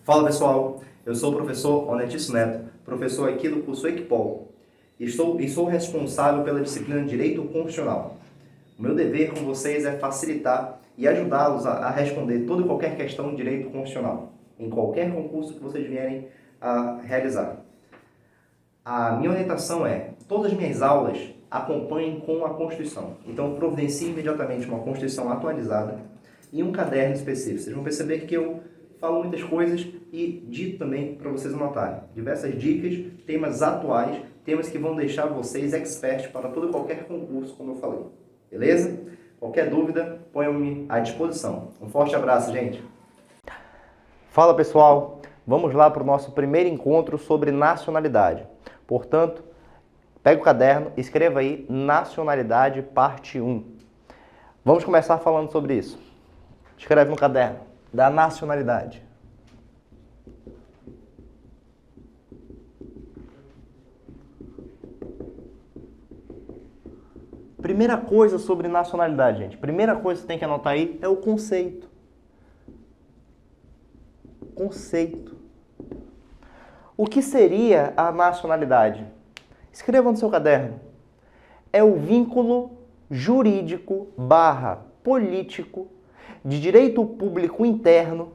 Fala pessoal, eu sou o professor Onetício Neto, professor aqui do curso Equipol e sou responsável pela disciplina de Direito Constitucional. O meu dever com vocês é facilitar e ajudá-los a responder toda e qualquer questão de direito constitucional, em qualquer concurso que vocês vierem a realizar. A minha orientação é, todas as minhas aulas acompanhem com a Constituição. Então, providencie imediatamente uma Constituição atualizada e um caderno específico. Vocês vão perceber que eu falo muitas coisas e dito também para vocês anotarem. Diversas dicas, temas atuais, temas que vão deixar vocês experts para todo e qualquer concurso, como eu falei. Beleza? Qualquer dúvida, ponham-me à disposição. Um forte abraço, gente! Fala, pessoal! Vamos lá para o nosso primeiro encontro sobre nacionalidade. Portanto, pega o caderno e escreva aí Nacionalidade, parte 1. Vamos começar falando sobre isso. Escreve no caderno da nacionalidade. Primeira coisa sobre nacionalidade, gente. Primeira coisa que você tem que anotar aí é o conceito. Conceito. O que seria a nacionalidade? Escreva no seu caderno. É o vínculo jurídico / político de direito público interno.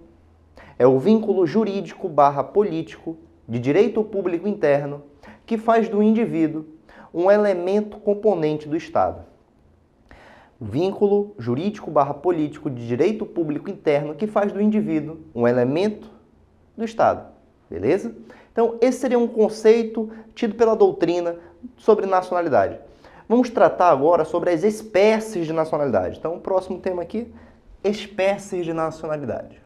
É o vínculo jurídico / político de direito público interno que faz do indivíduo um elemento componente do Estado. Vínculo jurídico / político de direito público interno que faz do indivíduo um elemento do Estado. Beleza? Então, esse seria um conceito tido pela doutrina sobre nacionalidade. Vamos tratar agora sobre as espécies de nacionalidade. Então, o próximo tema aqui, espécies de nacionalidade.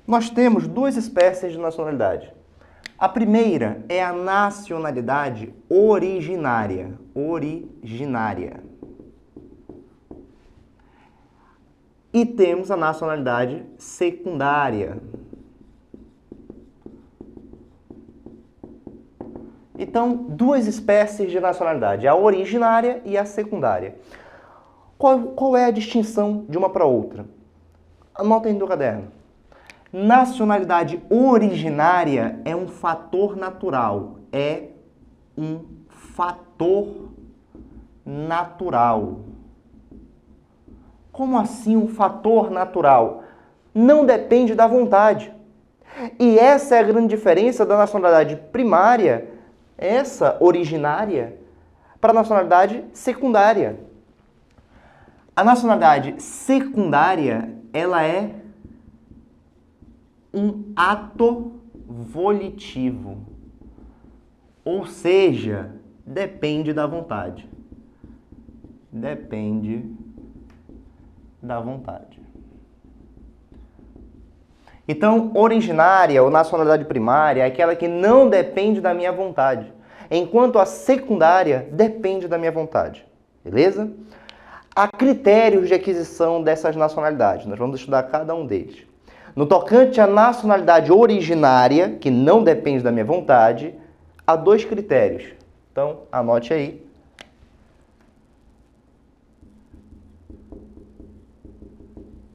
Nós temos duas espécies de nacionalidade. A primeira é a nacionalidade originária. E temos a nacionalidade secundária. Então, duas espécies de nacionalidade, a originária e a secundária. Qual é a distinção de uma para outra? Anota aí no caderno. Nacionalidade originária é um fator natural. É um fator natural. Como assim um fator natural? Não depende da vontade. E essa é a grande diferença da nacionalidade primária, essa originária, para a nacionalidade secundária. A nacionalidade secundária, ela é um ato volitivo, ou seja, depende da vontade. Depende da vontade. Então, originária ou nacionalidade primária é aquela que não depende da minha vontade, enquanto a secundária depende da minha vontade. Beleza? Há critérios de aquisição dessas nacionalidades. Nós vamos estudar cada um deles. No tocante à nacionalidade originária, que não depende da minha vontade, há dois critérios. Então, anote aí.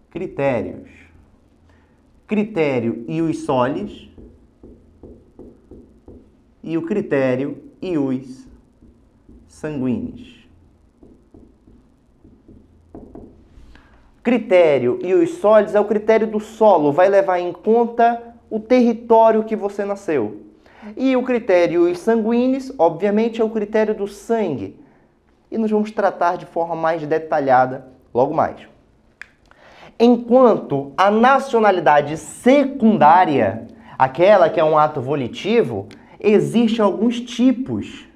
Critérios. Critério ius solis e o critério ius sanguinis. Critério ius solis é o critério do solo, vai levar em conta o território que você nasceu. E o critério ius sanguinis, obviamente, é o critério do sangue. E nós vamos tratar de forma mais detalhada logo mais. Enquanto a nacionalidade secundária, aquela que é um ato volitivo, existem alguns tipos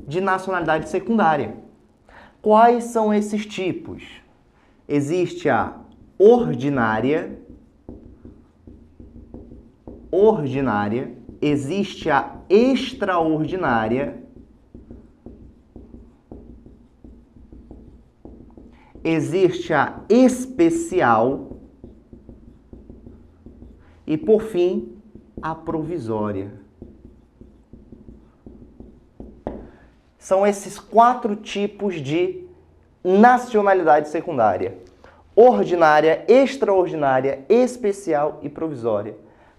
de nacionalidade secundária. Quais são esses tipos? Existe a ordinária, existe a extraordinária, existe a especial e, por fim, a provisória. São esses 4 tipos de nacionalidade secundária: ordinária, extraordinária, especial e provisória.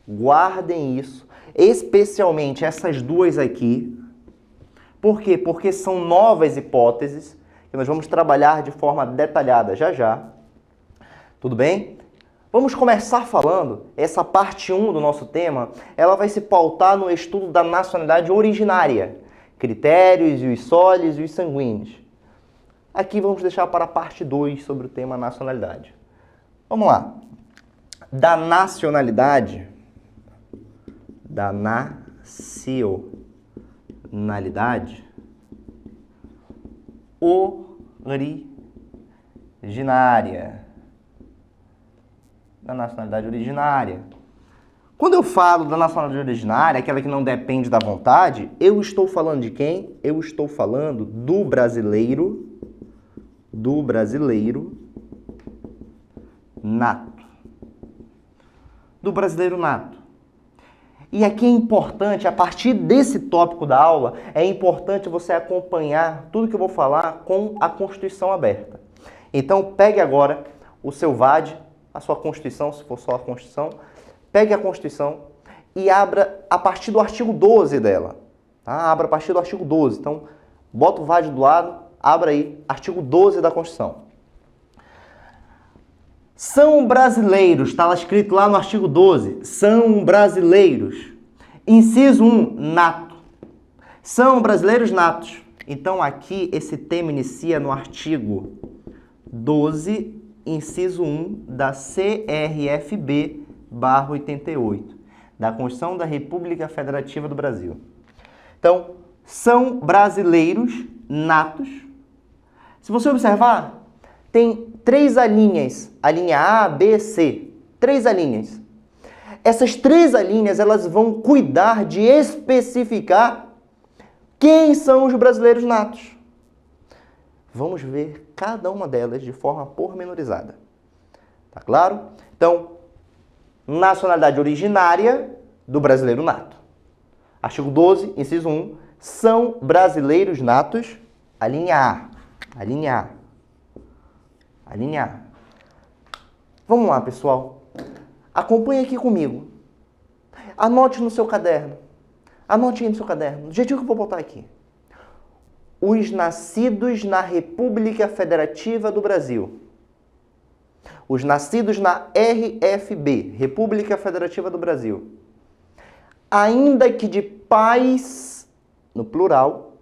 Guardem isso, especialmente essas duas aqui. Por quê? Porque são novas hipóteses que nós vamos trabalhar de forma detalhada já já. Tudo bem? Vamos começar falando, essa parte 1 do nosso tema, ela vai se pautar no estudo da nacionalidade originária, critérios e os solis e os sanguíneos. Aqui vamos deixar para a parte 2 sobre o tema nacionalidade. Vamos lá. Da nacionalidade, originária. Da nacionalidade originária. Quando eu falo da nacionalidade originária, aquela que não depende da vontade, eu estou falando de quem? Eu estou falando do brasileiro nato. Do brasileiro nato. E aqui é importante, a partir desse tópico da aula, é importante você acompanhar tudo que eu vou falar com a Constituição aberta. Então, pegue agora o seu VAD, a sua Constituição, se for só a Constituição, pegue a Constituição e abra a partir do artigo 12 dela. Tá? Abra a partir do artigo 12. Então, bota o VAD do lado, abra aí, artigo 12 da Constituição. São brasileiros, está lá escrito lá no artigo 12, são brasileiros. Inciso 1, nato. São brasileiros natos. Então, aqui, esse tema inicia no artigo 12, inciso 1 da CRFB/88, da Constituição da República Federativa do Brasil. Então, são brasileiros natos. Se você observar, tem 3 alíneas, a linha A, B, C, 3 alíneas. Essas 3 alíneas, elas vão cuidar de especificar quem são os brasileiros natos. Vamos ver cada uma delas de forma pormenorizada. Tá claro? Então, nacionalidade originária do brasileiro nato. Artigo 12, inciso 1, são brasileiros natos, a linha A. A linha A. A linha A. Vamos lá, pessoal. Acompanhe aqui comigo. Anote no seu caderno. Anote aí no seu caderno, do jeitinho que eu vou botar aqui. Os nascidos na República Federativa do Brasil. Os nascidos na RFB, República Federativa do Brasil. Ainda que de pais, no plural,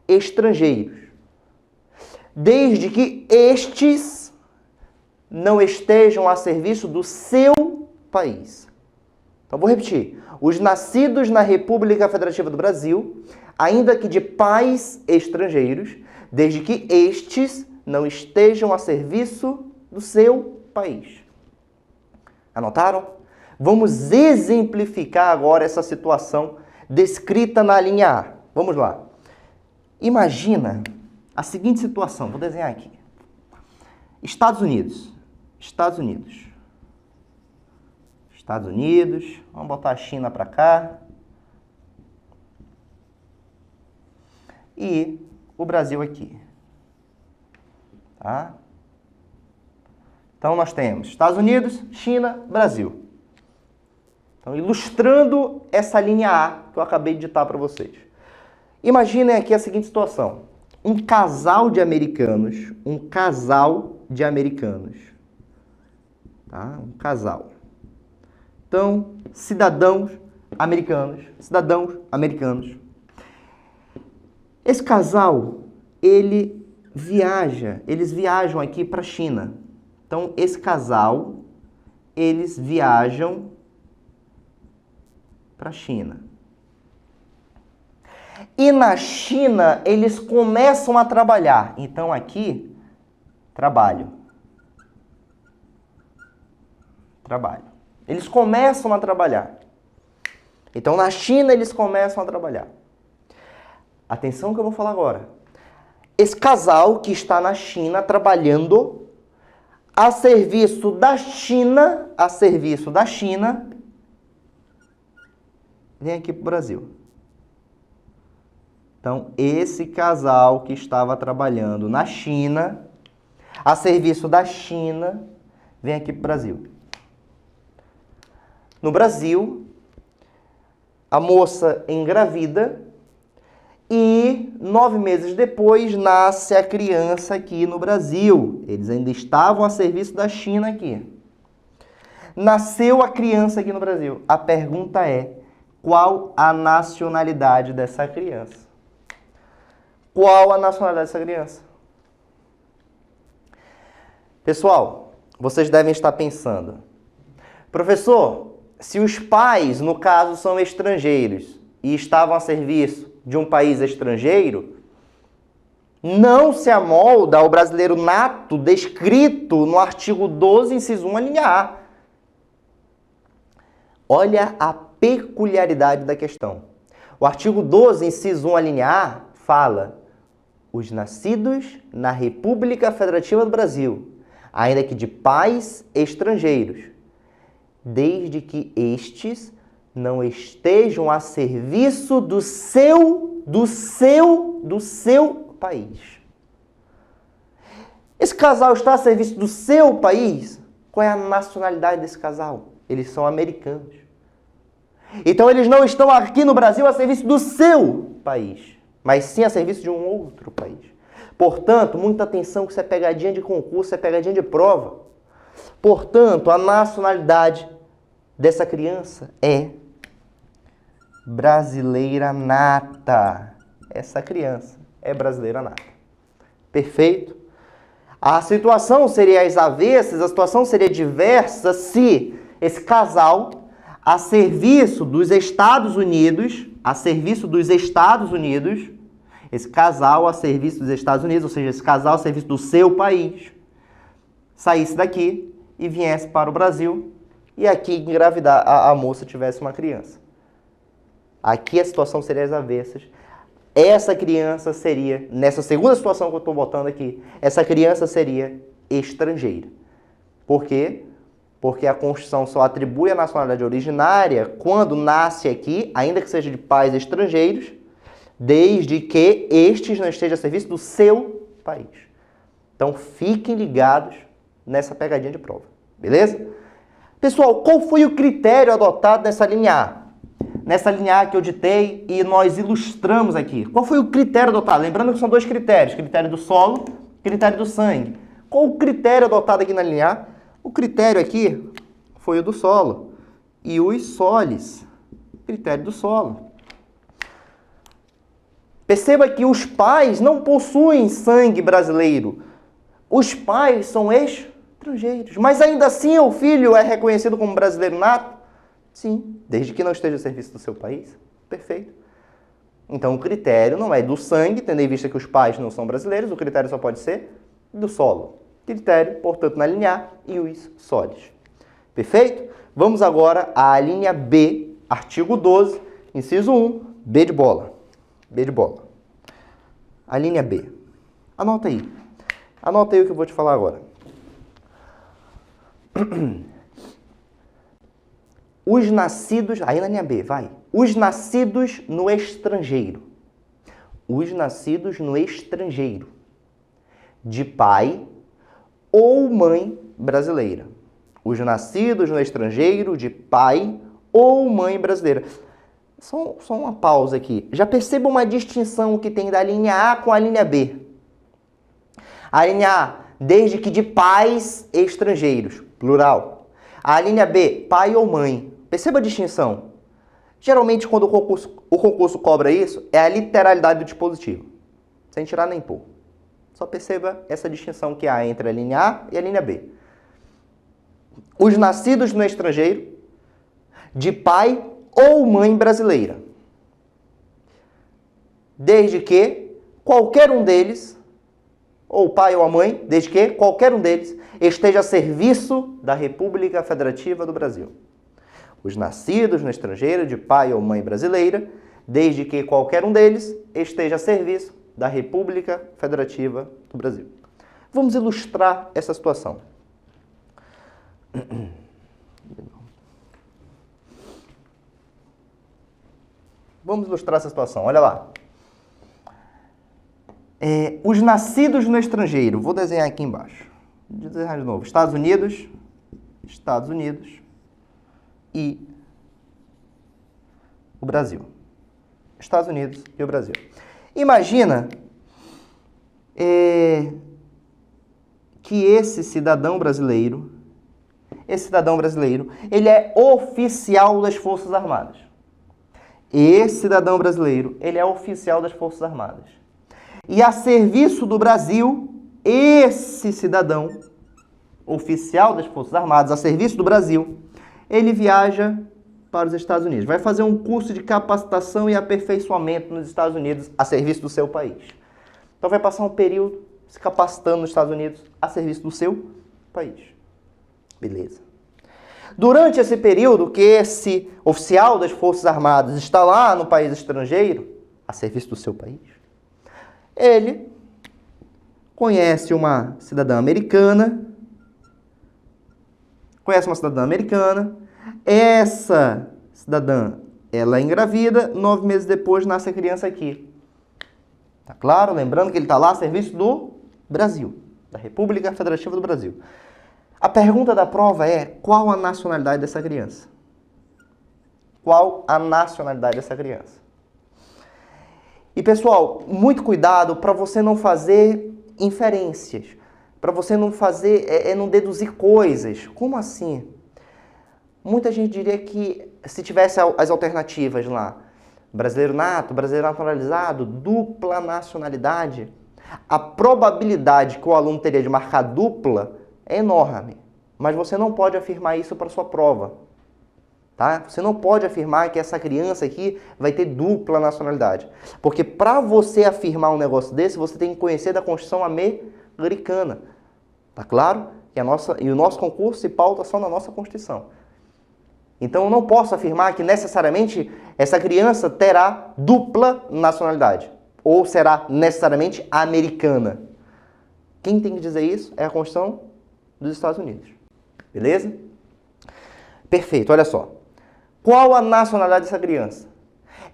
estrangeiros. Desde que estes não estejam a serviço do seu país. Então, vou repetir. Os nascidos na República Federativa do Brasil, ainda que de pais estrangeiros, desde que estes não estejam a serviço do seu país. Anotaram? Vamos exemplificar agora essa situação descrita na linha A. Vamos lá. Imagina a seguinte situação. Vou desenhar aqui. Estados Unidos. Vamos botar a China para cá. E o Brasil aqui. Tá? Então, nós temos Estados Unidos, China, Brasil. Então, ilustrando essa linha A que eu acabei de ditar para vocês. Imaginem aqui a seguinte situação. Um casal de americanos. Tá? Um casal. Então, cidadãos americanos. Esse casal, eles viajam aqui para a China. Então, esse casal, eles viajam para a China. E na China, eles começam a trabalhar. Então, aqui, trabalho. Eles começam a trabalhar. Então, na China, eles começam a trabalhar. Atenção que eu vou falar agora. Esse casal que está na China trabalhando a serviço da China, vem aqui para o Brasil. Então, esse casal que estava trabalhando na China, a serviço da China, vem aqui para o Brasil. No Brasil, a moça engravida e 9 meses depois nasce a criança aqui no Brasil. Eles ainda estavam a serviço da China aqui. Nasceu a criança aqui no Brasil. A pergunta é, qual a nacionalidade dessa criança? Qual a nacionalidade dessa criança? Pessoal, vocês devem estar pensando, professor, se os pais, no caso, são estrangeiros e estavam a serviço de um país estrangeiro, não se amolda ao brasileiro nato descrito no artigo 12, inciso 1, a linha A. Olha a peculiaridade da questão. O artigo 12, inciso 1, a linha A, fala: os nascidos na República Federativa do Brasil, ainda que de pais estrangeiros, desde que estes não estejam a serviço do seu país. Esse casal está a serviço do seu país? Qual é a nacionalidade desse casal? Eles são americanos. Então eles não estão aqui no Brasil a serviço do seu país, mas sim a serviço de um outro país. Portanto, muita atenção que isso é pegadinha de concurso, é pegadinha de prova. Portanto, a nacionalidade dessa criança é brasileira nata. Essa criança é brasileira nata. Perfeito? A situação seria às avessas, a situação seria diversa se esse casal, a serviço dos Estados Unidos, esse casal a serviço dos Estados Unidos, ou seja, esse casal a serviço do seu país, saísse daqui e viesse para o Brasil e aqui engravidar, a moça tivesse uma criança. Aqui a situação seria às avessas. Essa criança seria, nessa segunda situação que eu estou botando aqui, essa criança seria estrangeira. Por quê? Porque a Constituição só atribui a nacionalidade originária quando nasce aqui, ainda que seja de pais estrangeiros, desde que estes não estejam a serviço do seu país. Então fiquem ligados nessa pegadinha de prova, beleza? Pessoal, qual foi o critério adotado nessa linha A? Nessa linha A que eu ditei e nós ilustramos aqui. Qual foi o critério adotado? Lembrando que são 2 critérios, critério do solo, critério do sangue. Qual o critério adotado aqui na linha A? O critério aqui foi o do solo e os solis, critério do solo. Perceba que os pais não possuem sangue brasileiro. Os pais são estrangeiros. Mas ainda assim o filho é reconhecido como brasileiro nato? Sim, desde que não esteja a serviço do seu país. Perfeito. Então o critério não é do sangue, tendo em vista que os pais não são brasileiros, o critério só pode ser do solo. Critério, portanto, na linha A e os solis. Perfeito? Vamos agora à linha B, artigo 12, inciso 1, B de bola. B de bola. A linha B. Anota aí. Anota aí o que eu vou te falar agora. Os nascidos... Aí na linha B, vai. Os nascidos no estrangeiro. Os nascidos no estrangeiro. De pai ou mãe brasileira. Os nascidos no estrangeiro de pai ou mãe brasileira. Só uma pausa aqui. Já perceba uma distinção que tem da linha A com a linha B. A linha A, desde que de pais estrangeiros, plural. A linha B, pai ou mãe. Perceba a distinção. Geralmente, quando o concurso cobra isso, é a literalidade do dispositivo. Sem tirar nem pôr. Só perceba essa distinção que há entre a linha A e a linha B. Os nascidos no estrangeiro, de pai ou mãe brasileira. Desde que qualquer um deles, ou o pai ou a mãe, desde que qualquer um deles esteja a serviço da República Federativa do Brasil. Os nascidos no estrangeiro, de pai ou mãe brasileira, desde que qualquer um deles esteja a serviço da República Federativa do Brasil. Vamos ilustrar essa situação. Vamos ilustrar essa situação. Olha lá. Os nascidos no estrangeiro. Vou desenhar aqui embaixo. Vou desenhar de novo. Estados Unidos e o Brasil. Estados Unidos e o Brasil. Imagina que esse cidadão brasileiro, ele é oficial das Forças Armadas. Esse cidadão brasileiro, ele é oficial das Forças Armadas. E a serviço do Brasil, esse cidadão, oficial das Forças Armadas, a serviço do Brasil, ele viaja para os Estados Unidos. Vai fazer um curso de capacitação e aperfeiçoamento nos Estados Unidos, a serviço do seu país. Então vai passar um período se capacitando nos Estados Unidos, a serviço do seu país. Beleza. Durante esse período que esse oficial das Forças Armadas está lá no país estrangeiro, a serviço do seu país, ele conhece uma cidadã americana, essa cidadã, ela é engravida, 9 meses depois nasce a criança aqui. Tá claro? Lembrando que ele está lá a serviço do Brasil, da República Federativa do Brasil. A pergunta da prova é: qual a nacionalidade dessa criança? Qual a nacionalidade dessa criança? E pessoal, muito cuidado para você não fazer inferências, para você não fazer, não deduzir coisas. Como assim? Muita gente diria que se tivesse as alternativas lá, brasileiro nato, brasileiro naturalizado, dupla nacionalidade, a probabilidade que o aluno teria de marcar dupla é enorme. Mas você não pode afirmar isso para sua prova. Tá? Você não pode afirmar que essa criança aqui vai ter dupla nacionalidade. Porque para você afirmar um negócio desse, você tem que conhecer da Constituição americana. Tá claro? E o nosso concurso se pauta só na nossa Constituição. Então eu não posso afirmar que necessariamente essa criança terá dupla nacionalidade. Ou será necessariamente americana. Quem tem que dizer isso é a Constituição dos Estados Unidos. Beleza? Perfeito, olha só. Qual a nacionalidade dessa criança?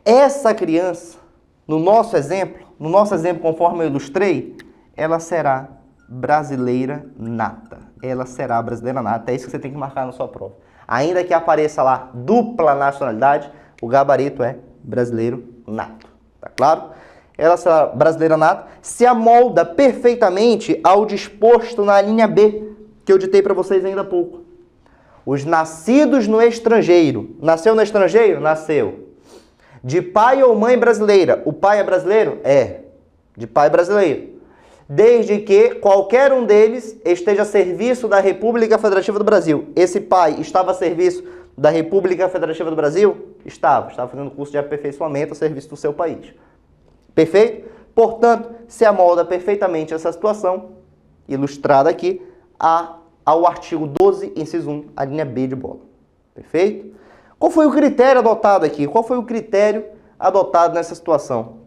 Essa criança, no nosso exemplo conforme eu ilustrei, ela será brasileira nata. Ela será brasileira nata. É isso que você tem que marcar na sua prova. Ainda que apareça lá dupla nacionalidade, o gabarito é brasileiro nato. Tá claro? Ela será brasileira nata, se amolda perfeitamente ao disposto na linha B, que eu ditei para vocês ainda há pouco. Os nascidos no estrangeiro. Nasceu no estrangeiro? Nasceu. De pai ou mãe brasileira. O pai é brasileiro? É. De pai brasileiro. Desde que qualquer um deles esteja a serviço da República Federativa do Brasil. Esse pai estava a serviço da República Federativa do Brasil? Estava. Estava fazendo curso de aperfeiçoamento a serviço do seu país. Perfeito? Portanto, se amolda perfeitamente essa situação, ilustrada aqui, ao artigo 12, inciso 1, a linha B de bola. Perfeito? Qual foi o critério adotado aqui? Qual foi o critério adotado nessa situação?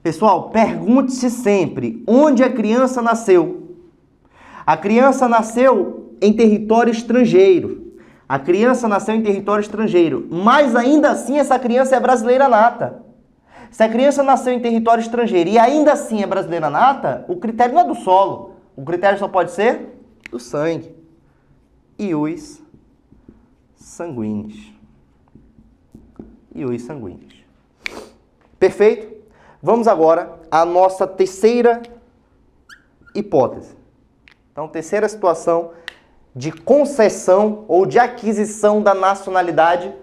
Pessoal, pergunte-se sempre onde a criança nasceu. A criança nasceu em território estrangeiro. A criança nasceu em território estrangeiro. Mas ainda assim essa criança é brasileira nata. Se a criança nasceu em território estrangeiro e ainda assim é brasileira nata, o critério não é do solo. O critério só pode ser do sangue. E os sanguíneos. Perfeito? Vamos agora à nossa terceira hipótese. Então, terceira situação de concessão ou de aquisição da nacionalidade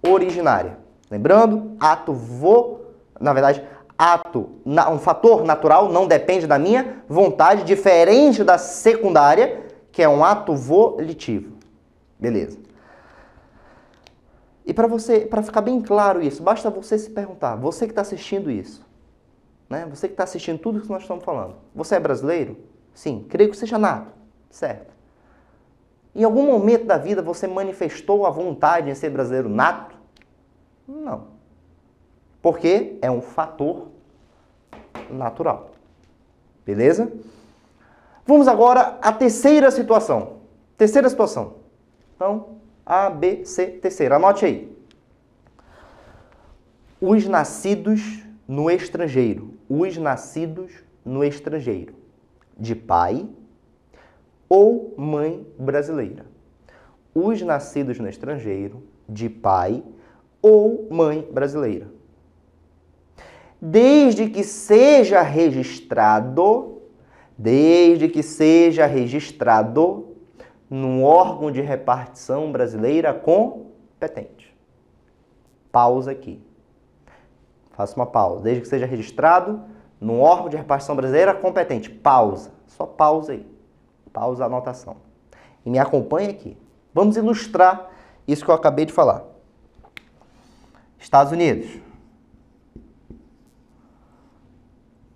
originária. Lembrando, um fator natural não depende da minha vontade, diferente da secundária, que é um ato volitivo. Beleza. E para ficar bem claro isso, basta você se perguntar, você que está assistindo isso, né? Você que está assistindo tudo que nós estamos falando, você é brasileiro? Sim, creio que seja nato, certo? Em algum momento da vida você manifestou a vontade em ser brasileiro nato? Não. Porque é um fator natural. Beleza? Vamos agora à terceira situação. Então, A, B, C, terceira. Anote aí. Os nascidos no estrangeiro. os nascidos no estrangeiro, de pai ou mãe brasileira. Os nascidos no estrangeiro, de pai ou mãe brasileira. Desde que seja registrado no órgão de repartição brasileira competente. Pausa aqui. Faça uma pausa. Desde que seja registrado no órgão de repartição brasileira competente. Pausa. Só pausa aí. Pausa a anotação. E me acompanhe aqui. Vamos ilustrar isso que eu acabei de falar. Estados Unidos.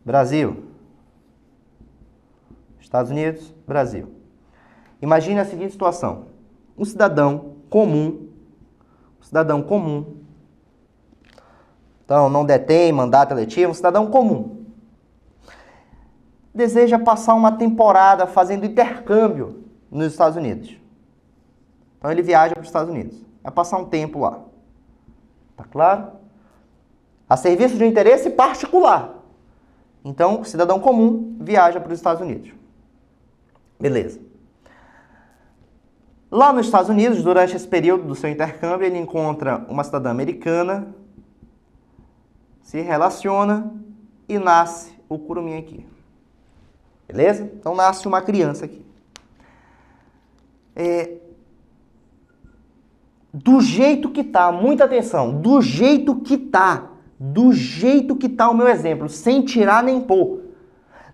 Brasil. Estados Unidos, Brasil. Imagine a seguinte situação. Um cidadão comum, então não detém mandato eletivo, um cidadão comum, deseja passar uma temporada fazendo intercâmbio nos Estados Unidos. Então ele viaja para os Estados Unidos, vai passar um tempo lá. Tá claro? A serviço de interesse particular. Então, o cidadão comum viaja para os Estados Unidos. Beleza. Lá nos Estados Unidos, durante esse período do seu intercâmbio, ele encontra uma cidadã americana, se relaciona e nasce o curumim aqui. Beleza? Então, nasce uma criança aqui. Do jeito que tá, muita atenção, do jeito que tá o meu exemplo, sem tirar nem pôr.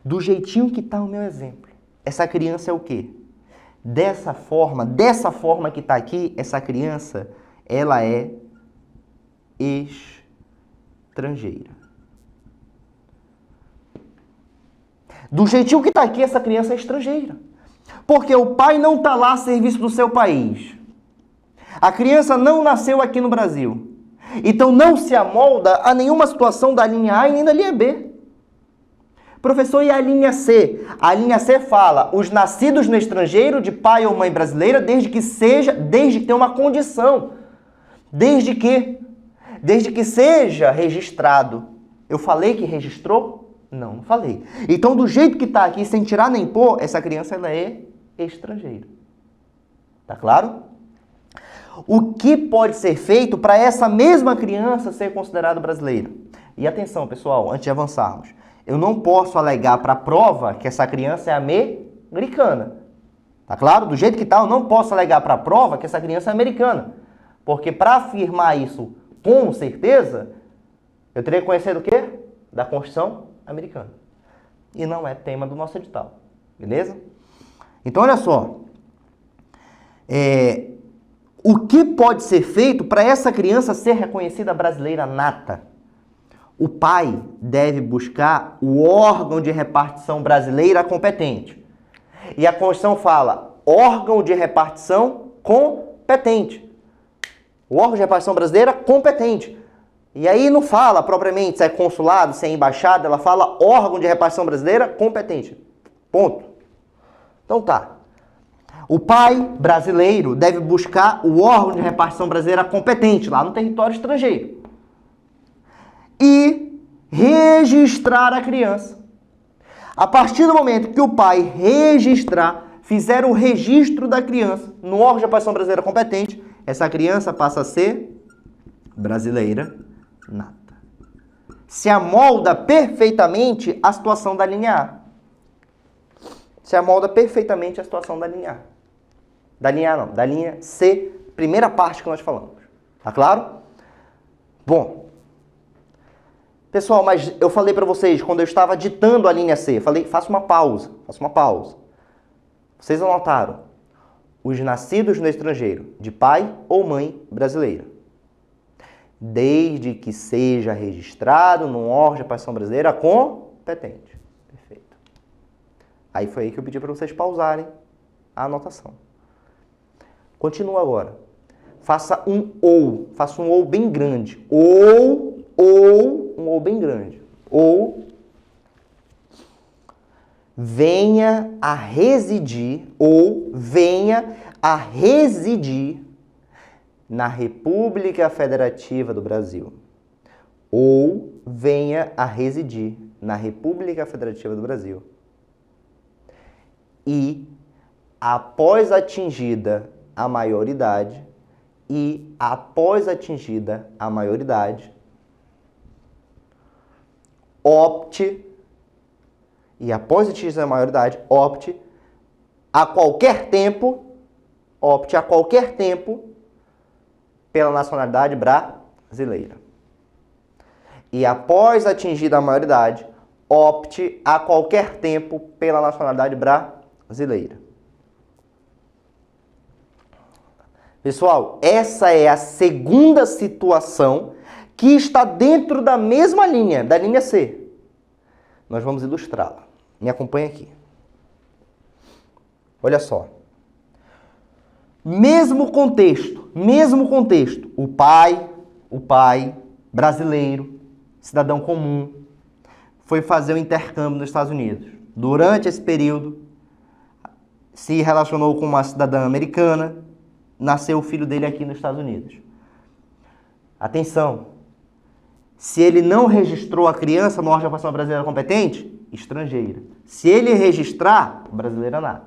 Do jeitinho que tá o meu exemplo. Essa criança é o quê? Dessa forma que tá aqui, essa criança, ela é estrangeira. Do jeitinho que tá aqui, essa criança é estrangeira. Porque o pai não tá lá a serviço do seu país. A criança não nasceu aqui no Brasil. Então não se amolda a nenhuma situação da linha A e nem da linha B. Professor, e a linha C? A linha C fala os nascidos no estrangeiro de pai ou mãe brasileira desde que tenha uma condição. Desde que seja registrado. Eu falei que registrou? Não falei. Então, do jeito que está aqui, sem tirar nem pôr, essa criança ela é estrangeira. Tá claro? O que pode ser feito para essa mesma criança ser considerada brasileira? E atenção, pessoal, antes de avançarmos. Eu não posso alegar para a prova que essa criança é americana. Tá claro? Do jeito que está, eu não posso alegar para a prova que essa criança é americana. Porque para afirmar isso com certeza, eu teria que conhecer do quê? Da Constituição americana. E não é tema do nosso edital. Beleza? Então, olha só. O que pode ser feito para essa criança ser reconhecida brasileira nata? O pai deve buscar o órgão de repartição brasileira competente. E a Constituição fala órgão de repartição competente. O órgão de repartição brasileira competente. E aí não fala propriamente se é consulado, se é embaixada, ela fala órgão de repartição brasileira competente. Ponto. Então tá. O pai brasileiro deve buscar o órgão de repartição brasileira competente lá no território estrangeiro. E registrar a criança. A partir do momento que o pai fizer o registro da criança no órgão de repartição brasileira competente, essa criança passa a ser brasileira nata. Se amolda perfeitamente a situação da linha A. Se amolda perfeitamente a situação da linha A. Da linha A não, da linha C, primeira parte que nós falamos. Tá claro? Bom, pessoal, mas eu falei para vocês, quando eu estava ditando a linha C, falei, faça uma pausa. Vocês anotaram? Os nascidos no estrangeiro, de pai ou mãe brasileira. Desde que seja registrado no órgão de repartição brasileira competente. Perfeito. Aí foi aí que eu pedi para vocês pausarem a anotação. Continua agora. Faça um ou bem grande. Um ou bem grande. Ou venha a residir na República Federativa do Brasil. Ou venha a residir na República Federativa do Brasil e, após atingida a maioridade, opte a qualquer tempo pela nacionalidade brasileira. E após atingida a maioridade, opte a qualquer tempo pela nacionalidade brasileira. Pessoal, essa é a segunda situação que está dentro da mesma linha, da linha C. Nós vamos ilustrá-la. Me acompanhe aqui. Olha só. Mesmo contexto. O pai brasileiro, cidadão comum, foi fazer um intercâmbio nos Estados Unidos. Durante esse período, se relacionou com uma cidadã americana, nasceu o filho dele aqui nos Estados Unidos. Atenção! Se ele não registrou a criança no órgão de apuração brasileira competente, estrangeira. Se ele registrar, brasileira nada.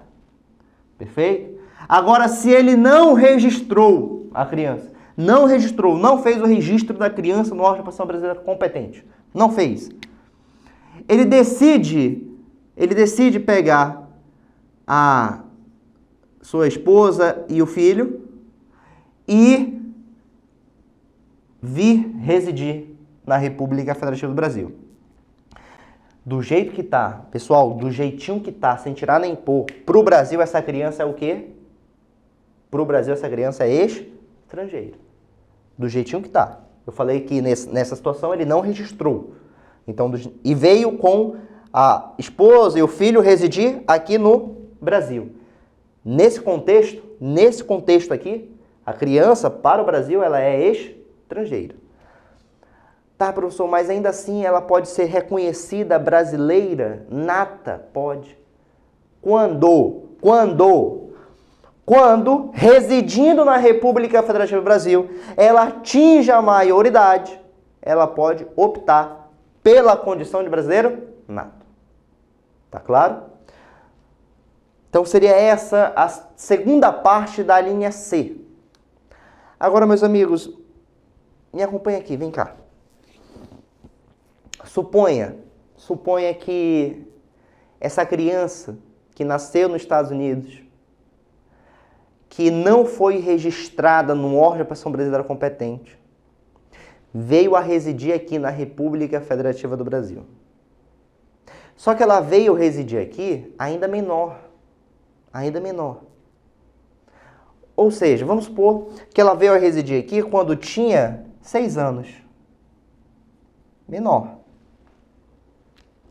Perfeito? Agora, se ele não registrou a criança, não fez o registro da criança no órgão de apuração brasileira competente, não fez. Ele decide pegar a sua esposa e o filho e vir residir na República Federativa do Brasil. Do jeito que tá, pessoal, do jeitinho que tá, sem tirar nem pôr, pro Brasil essa criança é o quê? Pro Brasil essa criança é estrangeira. Do jeitinho que tá. Eu falei que nessa situação ele não registrou. Então, e veio com a esposa e o filho residir aqui no Brasil. Nesse contexto aqui, a criança para o Brasil ela é estrangeira. Tá, professor, mas ainda assim ela pode ser reconhecida brasileira nata? Pode. Quando, residindo na República Federativa do Brasil, ela atinge a maioridade, ela pode optar pela condição de brasileiro nato. Tá claro? Então seria essa a segunda parte da linha C. Agora, meus amigos, me acompanha aqui, vem cá. Suponha que essa criança que nasceu nos Estados Unidos, que não foi registrada no órgão de apuração brasileira competente, veio a residir aqui na República Federativa do Brasil. Só que ela veio residir aqui ainda menor. Ou seja, vamos supor que ela veio a residir aqui quando tinha 6 anos. Menor.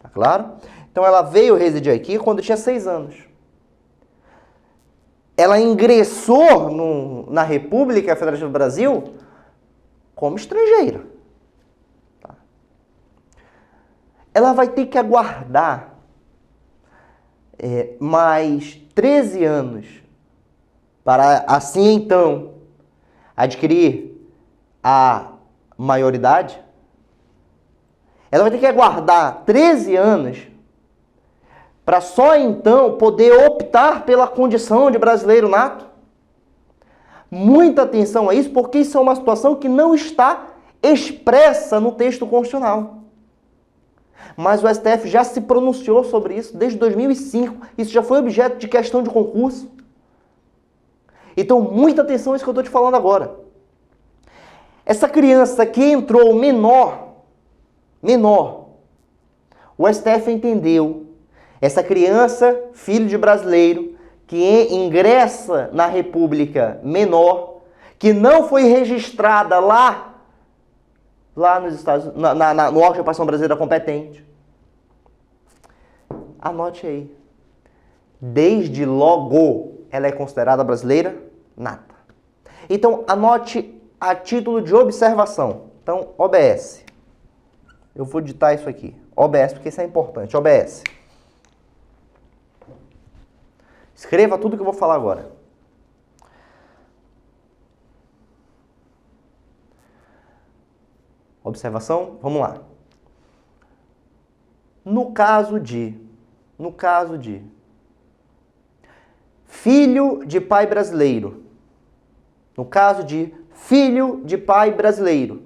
Tá claro? Então ela veio residir aqui quando tinha 6 anos. Ela ingressou na República Federativa do Brasil como estrangeira. Tá? Ela vai ter que aguardar mais 13 anos para assim então adquirir a maioridade. Ela vai ter que aguardar 13 anos para só então poder optar pela condição de brasileiro nato. Muita atenção a isso, porque isso é uma situação que não está expressa no texto constitucional. Mas o STF já se pronunciou sobre isso desde 2005. Isso já foi objeto de questão de concurso. Então, muita atenção a isso que eu estou te falando agora. Essa criança que entrou menor, o STF entendeu. Essa criança, filho de brasileiro, que ingressa na República menor, que não foi registrada lá nos Estados no órgão de apuração brasileira competente. Anote aí. Desde logo, ela é considerada brasileira nata. Então, anote a título de observação. Então, OBS. Eu vou digitar isso aqui. OBS, porque isso é importante. OBS. Escreva tudo que eu vou falar agora. Observação, vamos lá. No caso de filho de pai brasileiro,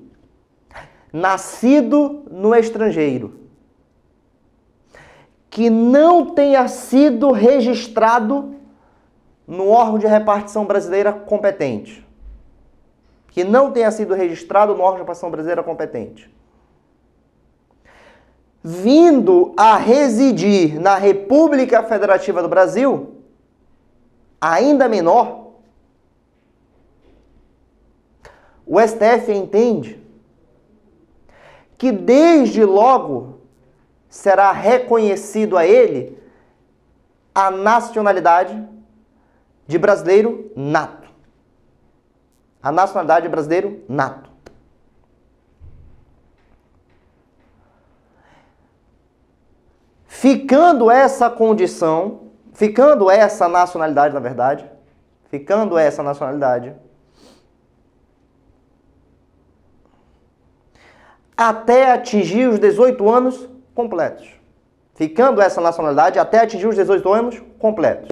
nascido no estrangeiro, que não tenha sido registrado no órgão de repartição brasileira competente. Vindo a residir na República Federativa do Brasil, ainda menor, o STF entende que desde logo será reconhecido a ele a nacionalidade de brasileiro nato. Ficando essa nacionalidade, até atingir os 18 anos completos.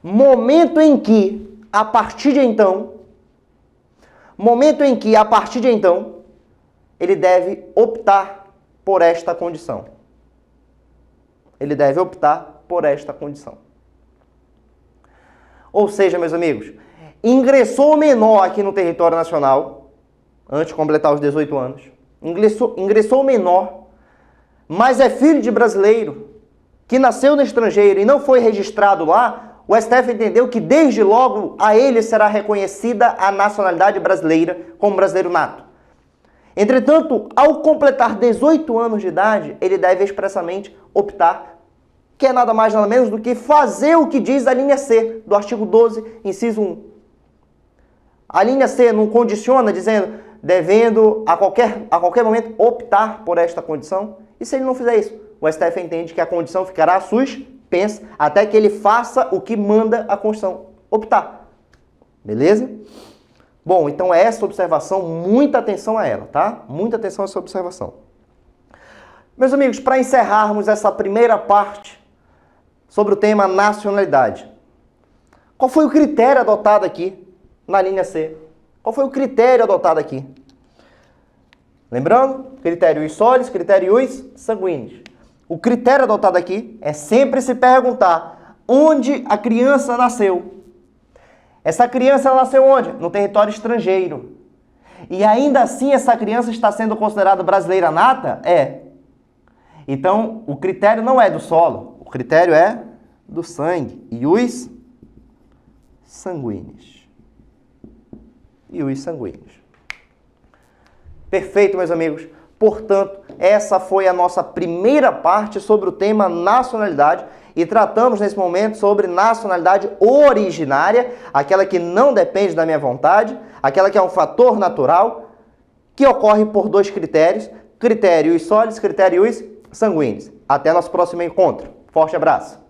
Momento em que, a partir de então, ele deve optar por esta condição. Ou seja, meus amigos, ingressou menor aqui no território nacional, antes de completar os 18 anos, ingressou menor, mas é filho de brasileiro, que nasceu no estrangeiro e não foi registrado lá, o STF entendeu que desde logo a ele será reconhecida a nacionalidade brasileira como brasileiro nato. Entretanto, ao completar 18 anos de idade, ele deve expressamente optar, que é nada mais nada menos do que fazer o que diz a linha C do artigo 12, inciso 1. A linha C não condiciona dizendo devendo a qualquer momento optar por esta condição. E se ele não fizer isso? O STF entende que a condição ficará suspensa até que ele faça o que manda a Constituição, optar. Beleza? Bom, então essa observação, muita atenção a ela, tá? Muita atenção a essa observação. Meus amigos, para encerrarmos essa primeira parte sobre o tema nacionalidade, qual foi o critério adotado aqui na linha C? Lembrando, critério ius solis, critério ius sanguinis. O critério adotado aqui é sempre se perguntar onde a criança nasceu. Essa criança nasceu onde? No território estrangeiro. E ainda assim essa criança está sendo considerada brasileira nata? É. Então, o critério não é do solo, o critério é do sangue. Ius sanguinis. Perfeito, meus amigos. Portanto, essa foi a nossa primeira parte sobre o tema nacionalidade e tratamos nesse momento sobre nacionalidade originária, aquela que não depende da minha vontade, aquela que é um fator natural, que ocorre por dois critérios, critério ius solis, critério ius sanguinis. Até nosso próximo encontro. Forte abraço.